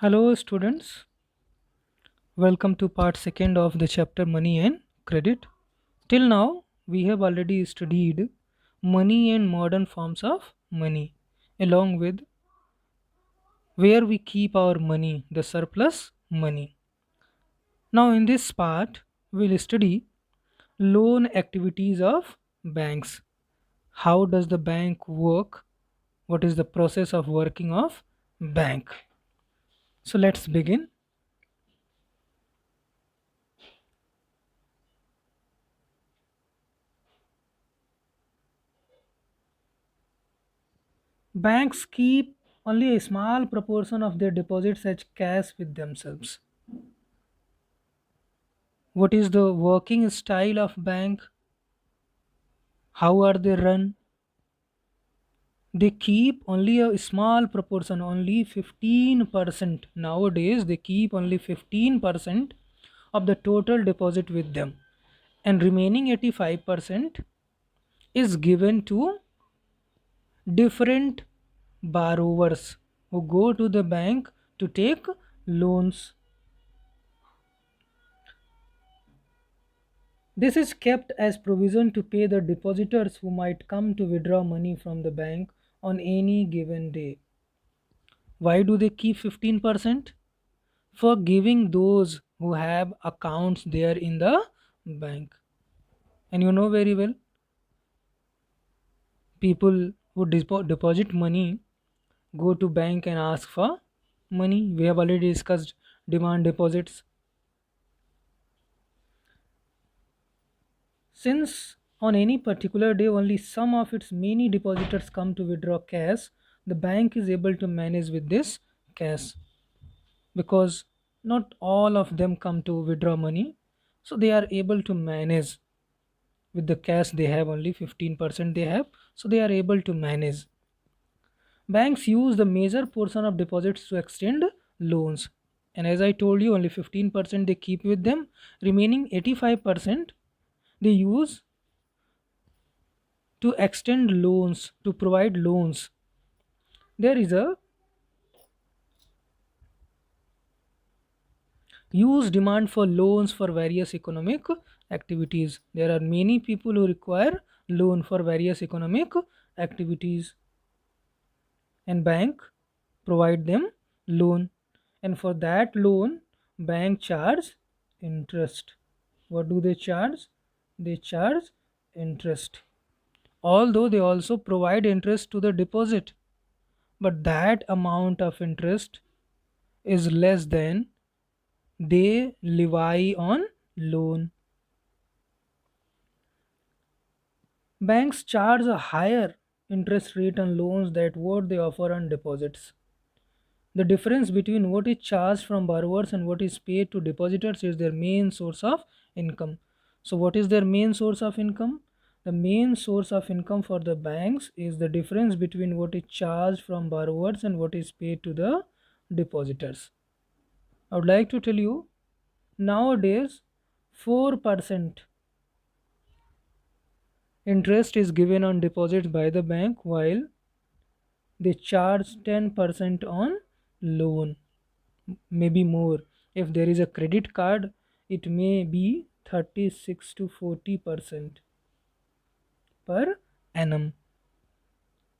Hello, students. Welcome to part second of the chapter Money and Credit. Till now, we have already studied money and modern forms of money, along with where we keep our money, the surplus money. Now, in this part, we'll study loan activities of banks. How does the bank work? What is the process of working of bank? So let's begin. Banks keep only a small proportion of their deposits as cash with themselves. What is the working style of bank? How are they run? They keep only a small proportion, only 15%. Nowadays, they keep only 15% of the total deposit with them, and remaining 85% is given to different borrowers who go to the bank to take loans. This is kept as provision to pay the depositors who might come to withdraw money from the bank on any given day. Why do they keep 15%? For giving those who have accounts there in the bank. And you know very well, people who deposit money go to bank and ask for money. We have already discussed demand deposits. Since on any particular day only some of its many depositors come to withdraw cash, the bank is able to manage with this cash because not all of them come to withdraw money. So they are able to manage with the cash they have, only 15% they have. So they are able to manage. Banks use the major portion of deposits to extend loans. And as I told you, only 15% they keep with them. Remaining 85% they use to extend loans, to provide loans. There is a huge demand for loans for various economic activities. There are many people who require loan for various economic activities, and bank provide them loan, and for that loan bank charge interest. What do they charge? They charge interest, although they also provide interest to the deposit, but that amount of interest is less than they levy on loan. Banks charge a higher interest rate on loans than what they offer on deposits. The difference between what is charged from borrowers and what is paid to depositors is their main source of income. So, what is their main source of income? The main source of income for the banks is the difference between what is charged from borrowers and what is paid to the depositors. I would like to tell you, nowadays 4% interest is given on deposits by the bank, while they charge 10% on loan, maybe more. If there is a credit card, it may be 36 to 40% per annum.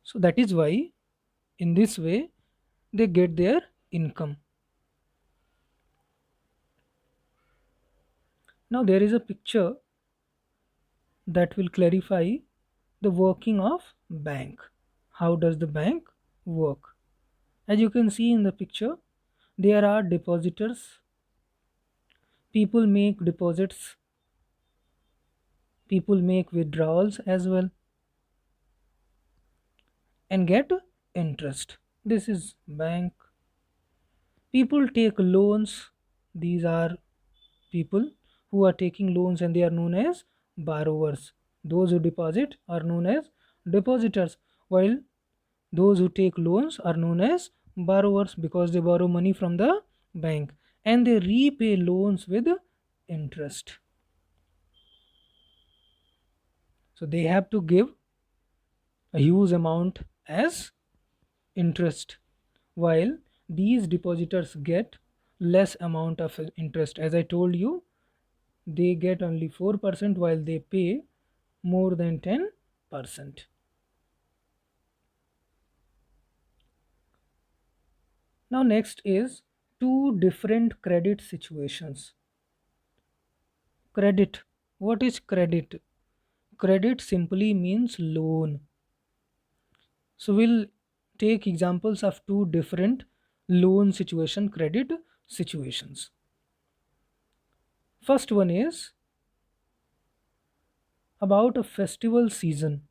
So that is why in this way they get their income. Now there is a picture that will clarify the working of bank. How does the bank work? As you can see in the picture, there are depositors. People make deposits, people make withdrawals as well, and get interest. This is bank. People take loans. These are people who are taking loans and they are known as borrowers. Those who deposit are known as depositors, while those who take loans are known as borrowers because they borrow money from the bank and they repay loans with interest. So they have to give a huge amount as interest, while these depositors get less amount of interest. As I told you, they get only 4% while they pay more than 10%. Now next is two different credit situations. Credit. What is credit? Credit simply means loan. So we'll take examples of two different loan situation, credit situations. First one is about a festival season.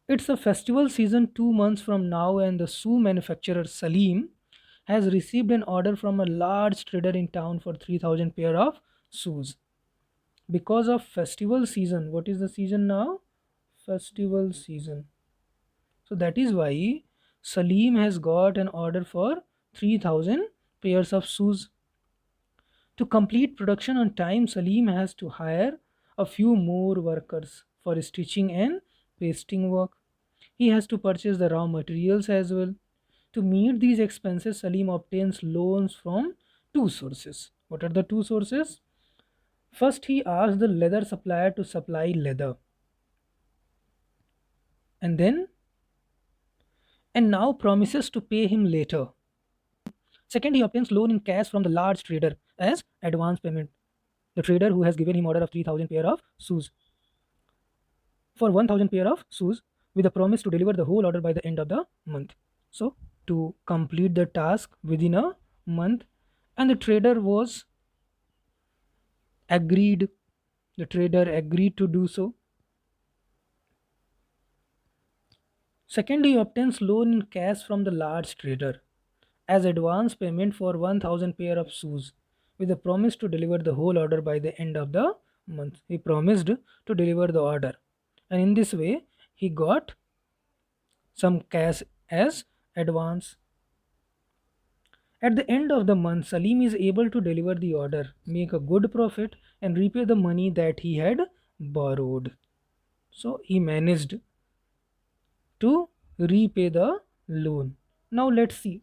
It's a festival season 2 months from now, and the shoe manufacturer Salim has received an order from a large trader in town for 3,000 pair of shoes. Because of festival season, what is the season now? Festival season. So that is why Salim has got an order for 3,000 pairs of shoes. To complete production on time, Salim has to hire a few more workers for stitching and pasting work. He has to purchase the raw materials as well. To meet these expenses, Salim obtains loans from two sources. What are the two sources? First, he asks the leather supplier to supply leather, and then and now promises to pay him later. Second, he obtains loan in cash from the large trader as advance payment. The trader who has given him order of 3,000 pair of shoes for 1,000 pair of shoes with a promise to deliver the whole order by the end of the month. So to complete the task within a month, and the trader was agreed. The trader agreed to do so. Second, he obtains loan in cash from the large trader as advance payment for 1,000 pair of shoes with a promise to deliver the whole order by the end of the month. He promised to deliver the order, and in this way he got some cash as advance. At the end of the month, Salim is able to deliver the order, make a good profit, and repay the money that he had borrowed. So he managed to repay the loan. Now let's see.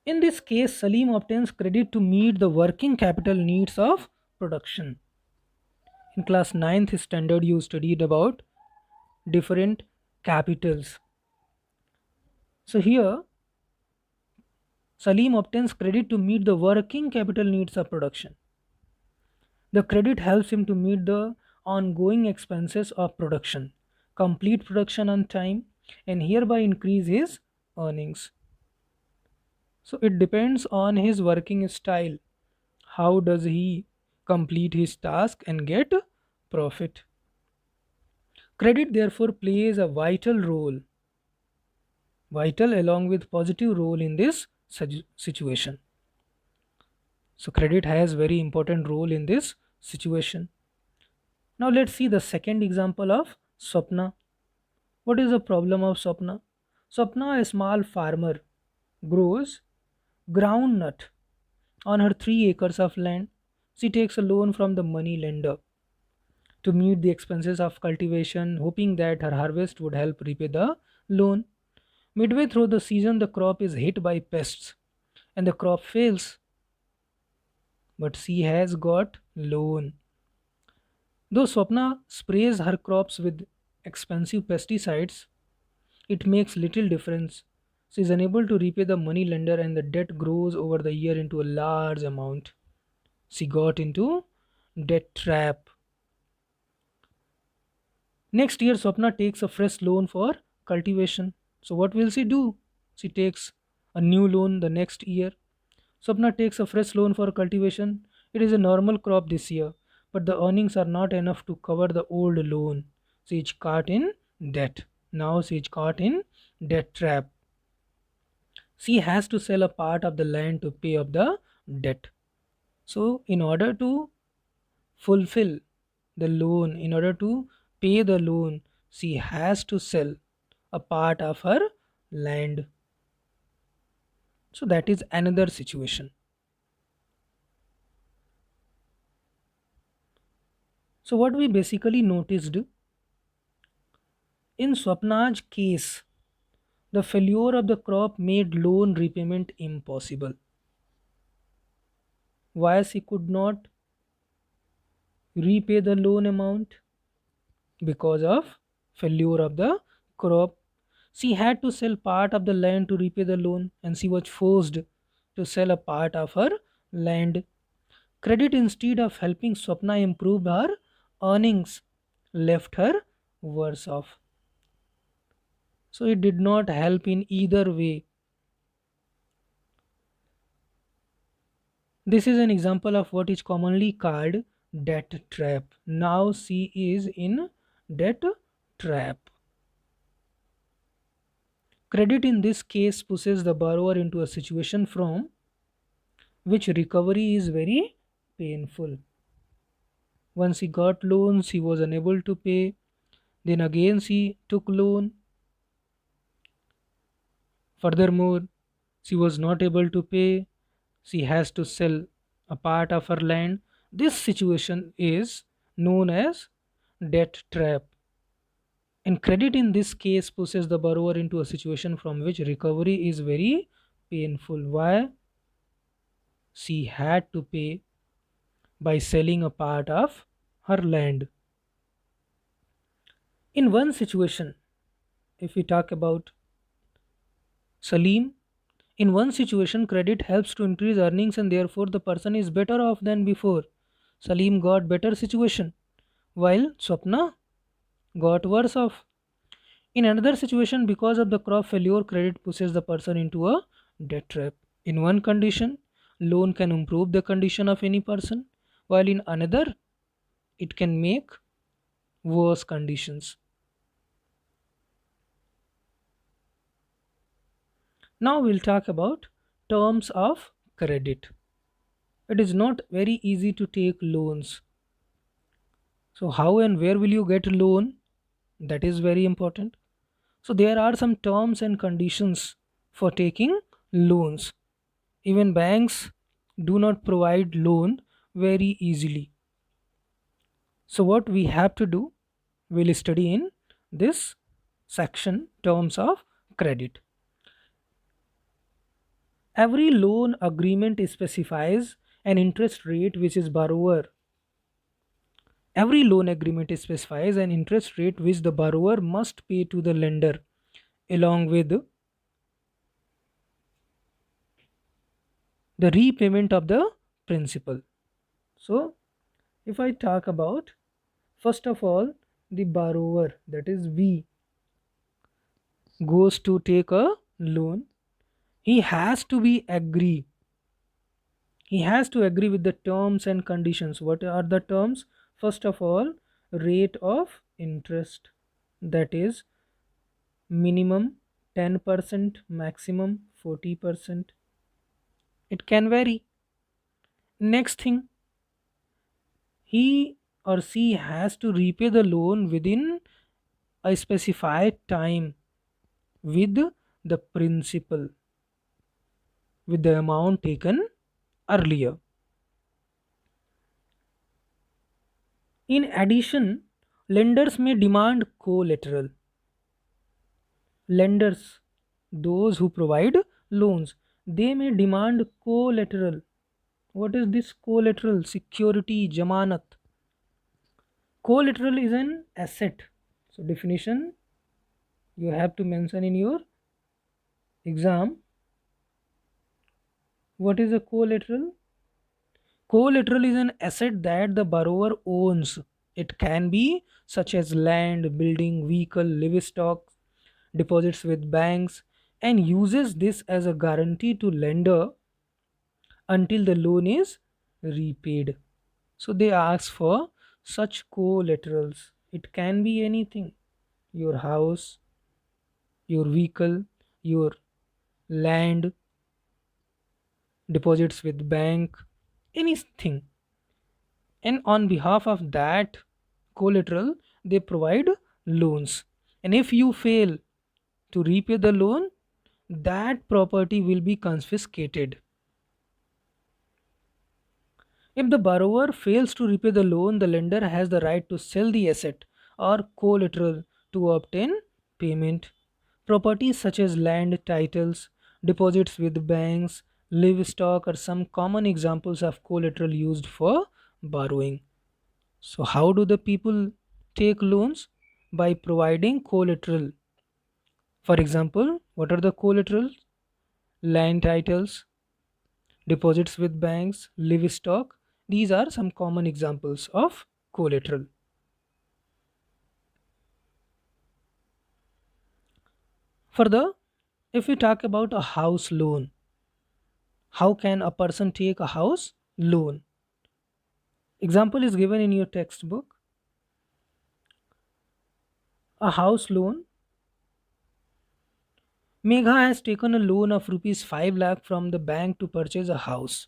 In this case, Salim obtains credit to meet the working capital needs of production. In class 9th standard, you studied about different capitals. So here, Salim obtains credit to meet the working capital needs of production. The credit helps him to meet the ongoing expenses of production, complete production on time, and hereby increase his earnings. So it depends on his working style. How does he complete his task and get profit? Credit therefore plays a vital along with positive role in this situation. So credit has very important role in this situation. Now let's see the second example of Swapna. What is the problem of Swapna? Swapna, a small farmer, grows groundnut on her 3 acres of land. She takes a loan from the money lender to meet the expenses of cultivation, hoping that her harvest would help repay the loan. Midway through the season, the crop is hit by pests and the crop fails, but she has got loan. Though Swapna sprays her crops with expensive pesticides, it makes little difference. She is unable to repay the money lender and the debt grows over the year into a large amount. She got into debt trap. Next year, Swapna takes a fresh loan for cultivation. So, what will she do? She takes a new loan the next year. Swapna takes a fresh loan for cultivation. It is a normal crop this year, but the earnings are not enough to cover the old loan. She is caught in debt. Now she is caught in debt trap. She has to sell a part of the land to pay off the debt. So, in order to fulfill the loan, in order to pay the loan, she has to sell a part of her land. So that is another situation. So what we basically noticed in Swapna's case, The failure of the crop made loan repayment impossible. Why she could not repay the loan amount? Because of failure of the crop. She had to sell part of the land to repay the loan, and she was forced to sell a part of her land. Credit, instead of helping Swapna improve her earnings, left her worse off. So it did not help in either way. This is an example of what is commonly called debt trap. Now she is in debt trap. Credit in this case pushes the borrower into a situation from which recovery is very painful. Once he got loans, he was unable to pay. Then again, she took loan. Furthermore, she was not able to pay. She has to sell a part of her land. This situation is known as debt trap. And credit in this case pushes the borrower into a situation from which recovery is very painful. Why? She had to pay by selling a part of her land. In one situation, if we talk about Salim, in one situation, credit helps to increase earnings and therefore the person is better off than before. Salim got better situation while Swapna got worse off. In another situation, because of the crop failure, credit pushes the person into a debt trap. In one condition, loan can improve the condition of any person, while in another, it can make worse conditions. Now we'll talk about terms of credit. It is not very easy to take loans. So how and where will you get a loan? That is very important. So there are some terms and conditions for taking loans. Even banks do not provide loan very easily. So what we have to do, we'll study in this section terms of credit. Every loan agreement specifies an interest rate which is borrower. Every loan agreement specifies an interest rate which the borrower must pay to the lender along with the repayment of the principal. So, if I talk about first of all the borrower, that is we, goes to take a loan, he has to be agree. He has to agree with the terms and conditions. What are the terms? First of all, rate of interest, that is minimum 10%, maximum 40%. It can vary. Next thing, he or she has to repay the loan within a specified time with the principal, with the amount taken earlier. In addition, lenders may demand collateral. Lenders, those who provide loans, they may demand collateral. What is this collateral? Security, jamanat. Collateral is an asset. So definition you have to mention in your exam. What is a collateral? Collateral is an asset that the borrower owns. It can be such as land, building, vehicle, livestock, deposits with banks, and uses this as a guarantee to lender until the loan is repaid. So they ask for such collaterals. It can be anything: your house, your vehicle, your land, deposits with bank, anything. And on behalf of that collateral, they provide loans. And if you fail to repay the loan, that property will be confiscated. If the borrower fails to repay the loan, the lender has the right to sell the asset or collateral to obtain payment. Properties such as land, titles, deposits with banks, livestock are some common examples of collateral used for borrowing. So, how do the people take loans? By providing collateral. For example, what are the collateral? Land titles, deposits with banks, livestock. These are some common examples of collateral. Further, if we talk about a house loan, how can a person take a house loan? Example is given in your textbook. A house loan. Megha has taken a loan of rupees 5 lakh from the bank to purchase a house.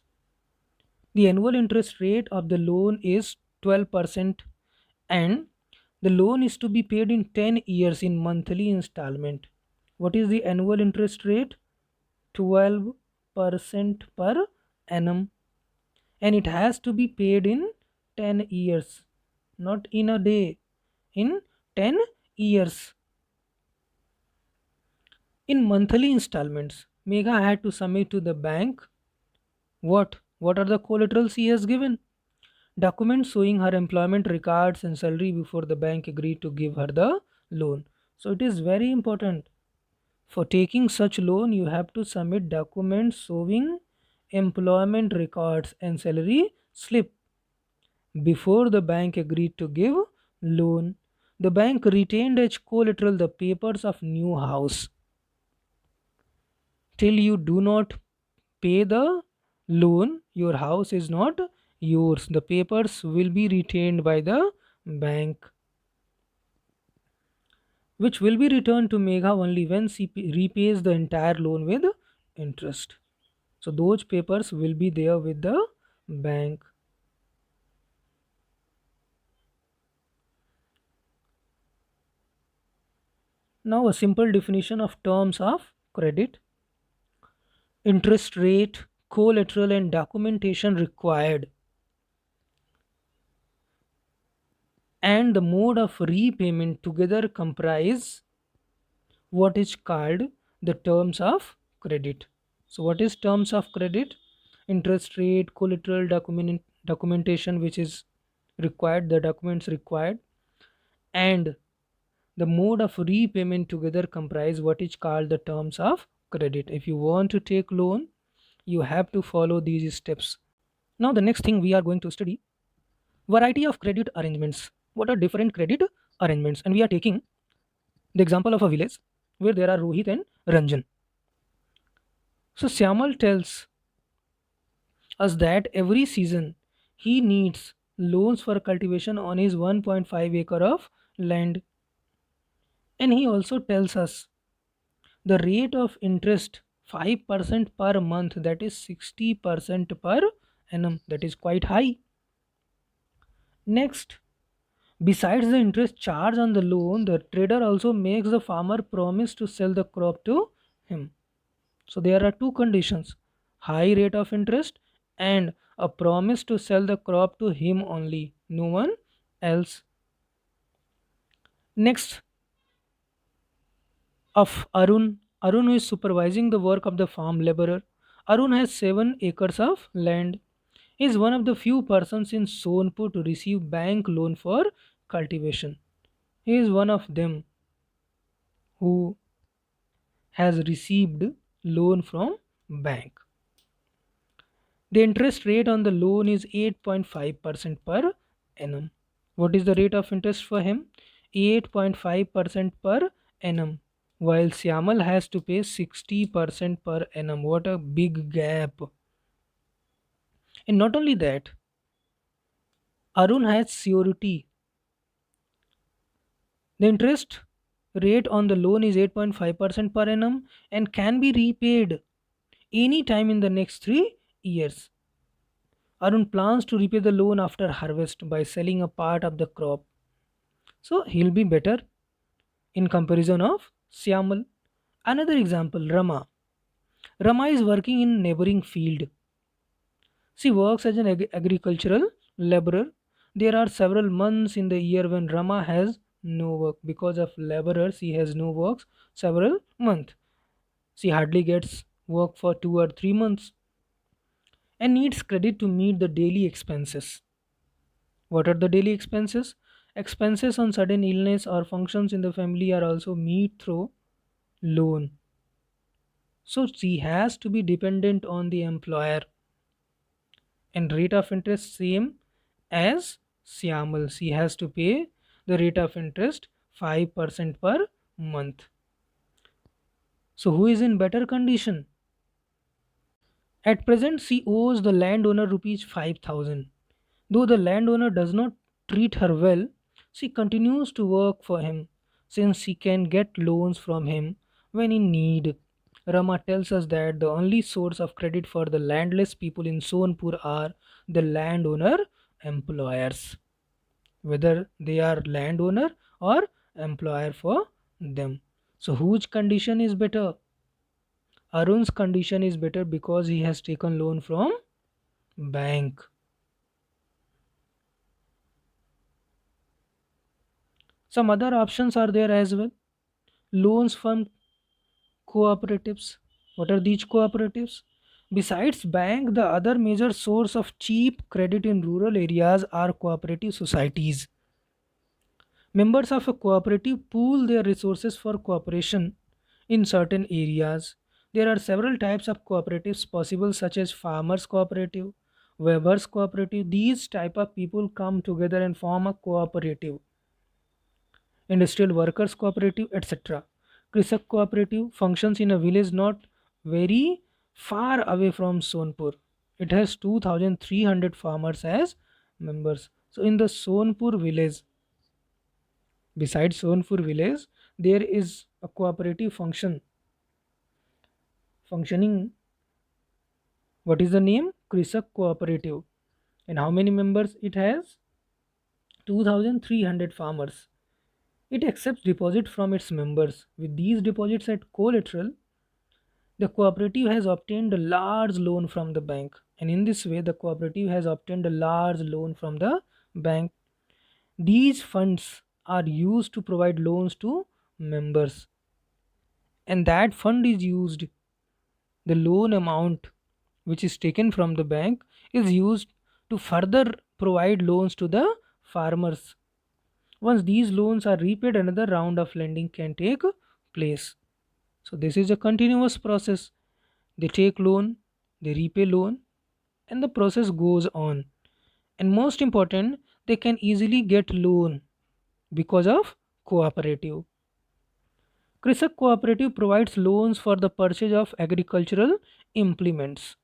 The annual interest rate of the loan is 12% and the loan is to be paid in 10 years in monthly installment. What is the annual interest rate? 12% per annum, and it has to be paid in 10 years, not in a day, in 10 years. In monthly installments, Megha had to submit to the bank what are the collaterals he has given? Documents showing her employment records and salary before the bank agreed to give her the loan. So it is very important. For taking such loan, you have to submit documents showing employment records and salary slip before the bank agreed to give loan. The bank retained as collateral the papers of new house. Till you do not pay the loan, your house is not yours. The papers will be retained by the bank, which will be returned to Megha only when she repays the entire loan with interest. So those papers will be there with the bank. Now a simple definition of terms of credit: interest rate, collateral and documentation required, and the mode of repayment together comprise what is called the terms of credit. So what is terms of credit? Interest rate, collateral, documentation which is required, the documents required, and the mode of repayment together comprise what is called the terms of credit. If you want to take loan, you have to follow these steps. Now the next thing we are going to study: variety of credit arrangements. What are different credit arrangements? And we are taking the example of a village where there are Rohit and Ranjan. So Syamal tells us that every season he needs loans for cultivation on his 1.5 acre of land, and he also tells us the rate of interest 5% per month, that is 60% per annum, that is quite high. Next, besides the interest charged on the loan, the trader also makes the farmer promise to sell the crop to him. So there are two conditions: high rate of interest and a promise to sell the crop to him only, no one else. Next, of Arun. Arun is supervising the work of the farm laborer. Arun has 7 acres of land. He is one of the few persons in Sonpur to receive bank loan for cultivation. He is one of them who has received loan from bank. The interest rate on the loan is 8.5% per annum. What is the rate of interest for him? 8.5% per annum. While Syamal has to pay 60% per annum. What a big gap. And not only that, Arun has surety. The interest rate on the loan is 8.5% per annum and can be repaid any time in the next 3 years. Arun plans to repay the loan after harvest by selling a part of the crop. So he'll be better in comparison of Syamal. Another example, Rama. Rama is working in neighboring field. She works as an agricultural laborer. There are several months in the year when Rama has no work. Because of laborer, she has no works several months. She hardly gets work for 2 or 3 months and needs credit to meet the daily expenses. What are the daily expenses? Expenses on sudden illness or functions in the family are also met through loan. So she has to be dependent on the employer, and rate of interest same as Syamal. She has to pay the rate of interest 5% per month. So who is in better condition? At present, she owes the landowner rupees 5,000. Though the landowner does not treat her well, she continues to work for him since she can get loans from him when in need. Rama tells us that the only source of credit for the landless people in Sonpur are the landowner employers, whether they are landowner or employer for them. So, whose condition is better? Arun's condition is better because he has taken loan from bank. Some other options are there as well. Loans from cooperatives. What are these cooperatives? Besides bank, the other major source of cheap credit in rural areas are cooperative societies. Members of a cooperative pool their resources for cooperation in certain areas. There are several types of cooperatives possible, such as farmers cooperative, weavers cooperative. These type of people come together and form a cooperative. Industrial workers cooperative, etc. Krisak cooperative functions in a village not very far away from Sonpur. It has 2,300 farmers as members. So in the Sonpur village, besides Sonpur village, there is a cooperative functioning. What is the name? Krisak cooperative. And how many members it has? 2,300 farmers. It accepts deposit from its members. With these deposits at collateral, the cooperative has obtained a large loan from the bank. And in this way, the cooperative has obtained a large loan from the bank. These funds are used to provide loans to members. And that fund is used, the loan amount which is taken from the bank is used to further provide loans to the farmers. Once these loans are repaid, another round of lending can take place. So this is a continuous process. They take loan, they repay loan, and the process goes on. And most important, they can easily get loan because of cooperative. Krisak Cooperative provides loans for the purchase of agricultural implements,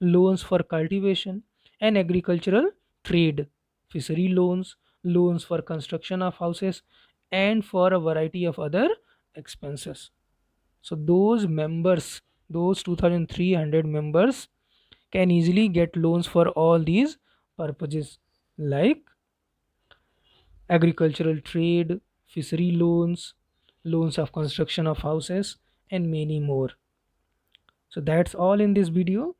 loans for cultivation and agricultural trade, fishery loans, loans for construction of houses, and for a variety of other expenses. So those members, those 2,300 members can easily get loans for all these purposes like agricultural trade, fishery loans, loans of construction of houses, and many more. So that's all in this video.